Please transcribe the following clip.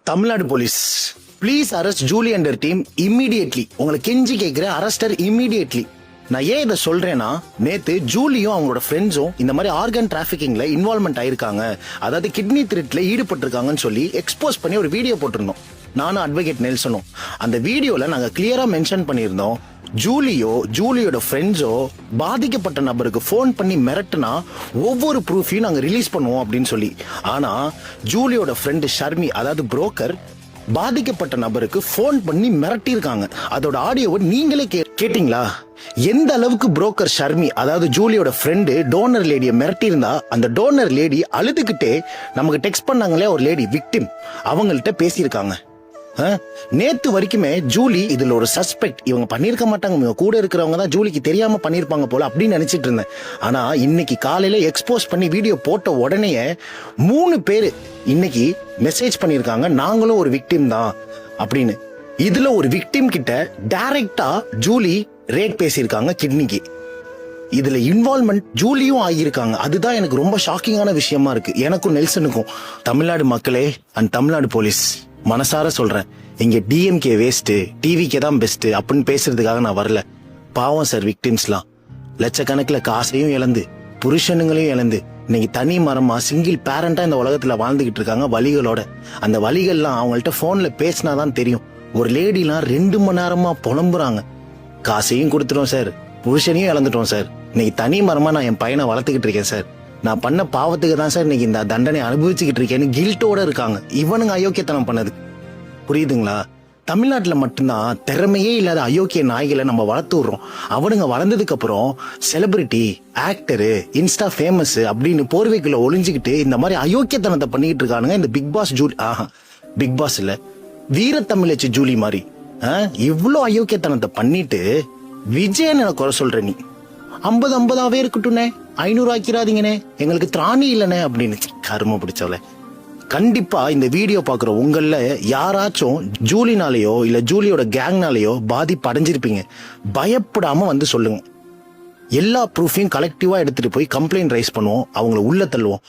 Tamil Nadu police please arrest Julie and team immediately. உங்களை கெஞ்சி கேட்கிற அரெஸ்டர் இம்மீடியட்லி. நான் ஏன் இதை சொல்றேன்னா, நேத்து ஜூலியும் அவங்களோட ஃப்ரெண்ட்ஸும் இந்த மாதிரி ஆர்கன் டிராபிகிங்ல இன்வால்மெண்ட் ஆயிருக்காங்க, அதாவது கிட்னி திருட்டுல ஈடுபட்டிருக்காங்கன்னு சொல்லி எக்ஸ்போஸ் பண்ணி ஒரு வீடியோ போட்டிருந்தோம். நானும் அட்வொகேட் நெல்சனும் அந்த வீடியோல நாங்க கிளியரா மென்ஷன் பண்ணியிருந்தோம், ஜூலியோட ஃப்ரெண்ட்ஸோ பாதிக்கப்பட்ட நபருக்கு போன் பண்ணி மிரட்டுனா ஒவ்வொரு ப்ரூஃபையும் நாங்க ரிலீஸ் பண்ணுவோம் அப்படின்னு சொல்லி. ஆனா ஜூலியோட ஃப்ரெண்டு ஷர்மி, அதாவது புரோக்கர், பாதிக்கப்பட்ட நபருக்கு போன் பண்ணி மிரட்டியிருக்காங்க. அதோட ஆடியோவை நீங்களே கேட்டீங்களா? எந்த அளவுக்கு புரோக்கர் ஷர்மி, அதாவது ஜூலியோட ஃப்ரெண்டு டோனர் லேடியை மிரட்டி இருந்தா, அந்த டோனர் லேடி அழுதுகிட்டே நமக்கு டெக்ஸ்ட் பண்ணாங்களே ஒரு லேடி விக்டிம், அவங்கள்ட்ட பேசியிருக்காங்க. நேத்து வரைக்குமே ஜூலி இதுல ஒரு சஸ்பெக்ட், இவங்க பண்ணிருக்க மாட்டாங்க, இவங்க கூட இருக்கிறவங்க தான் ஜூலிக்கு தெரியாம பண்ணிருப்பாங்க போல அப்படின்னு நினைச்சிட்டு இருந்தேன். ஆனா இன்னைக்கு காலையில எக்ஸ்போஸ் பண்ணி வீடியோ போட்ட உடனே 3 பேரு இன்னைக்கு மெசேஜ் பண்ணிருக்காங்க, நாங்களும் ஒரு விக்டிம் தான் அப்படின்னு. இதுல ஒரு விக்டிம் கிட்ட டைரக்டா ஜூலி ரேட் பேசியிருக்காங்க கிட்னிக்கு. இதுல இன்வால்மெண்ட் ஜூலியும் ஆகியிருக்காங்க. அதுதான் எனக்கு ரொம்ப ஷாக்கிங்கான விஷயமா இருக்கு, எனக்கும் நெல்சனுக்கும். தமிழ்நாடு மக்களே அண்ட் தமிழ்நாடு போலீஸ், மனசார சொல்றேன், இங்க டிஎம்கே வேஸ்ட், டிவிக்கே தான் பெஸ்ட் அப்படின்னு பேசுறதுக்காக நான் வரல. பாவம் சார், விக்டிம்ஸ்லாம் லட்சக்கணக்கில் காசையும் இழந்து புருஷனுங்களையும் இழந்து இன்னைக்கு தனி மரமா சிங்கிள் பேரண்டா இந்த உலகத்துல வாழ்ந்துகிட்டு இருக்காங்க வலிகளோட. அந்த வலிகள்லாம் அவங்கள்ட்ட போன்ல பேசினாதான் தெரியும். ஒரு லேடிலாம் 2 மணி நேரமா புலம்புறாங்க, காசையும் கொடுத்துட்டோம் சார், புருஷனையும் இழந்துட்டோம் சார், இன்னைக்கு தனி மரமா நான் என் பையனை வளர்த்துக்கிட்டு இருக்கேன் சார், நான் பண்ண பாவத்துக்கு தான் சார் இன்னைக்கு இந்த தண்டனை அனுபவிச்சுக்கிட்டு இருக்கேன்னு கில்ட்டோட இருக்காங்க. இவனுங்க அயோக்கியத்தனம் பண்ணது, புரியுதுங்களா? தமிழ்நாட்டில் மட்டும்தான் திறமையே இல்லாத அயோக்கிய நாய்களை நம்ம வளர்த்து விடுறோம். அவனுங்க வளர்ந்ததுக்கு அப்புறம் செலிபிரிட்டி, ஆக்டரு, இன்ஸ்டா ஃபேமஸ் அப்படின்னு போர்வைக்குள்ள ஒளிஞ்சுக்கிட்டு இந்த மாதிரி அயோக்கியத்தனத்தை பண்ணிக்கிட்டு இருக்கானுங்க. இந்த Bigg Boss Julie, Bigg Boss இல்ல, வீரத்தமிழச்சி ஜூலி மாதிரி இவ்வளோ அயோக்கியத்தனத்தை பண்ணிட்டு விஜயன் எனக்கு குறை சொல்ற நீ. 50-50 இருக்கட்டும்னே, 500 ஆக்கிறாதீங்கனே, எங்களுக்கு திராணி இல்லனே அப்படின்னு. கரும பிடிச்சவள. கண்டிப்பா இந்த வீடியோ பாக்குற உங்கள யாராச்சும் ஜூலினாலேயோ இல்ல ஜூலியோட கேங்னாலேயோ பாதிப்பு அடைஞ்சிருப்பீங்க. பயப்படாம வந்து சொல்லுங்க. எல்லா ப்ரூஃபையும் கலெக்டிவா எடுத்துட்டு போய் கம்ப்ளைண்ட் ரைஸ் பண்ணுவோம், அவங்கள உள்ள தள்ளுவோம்.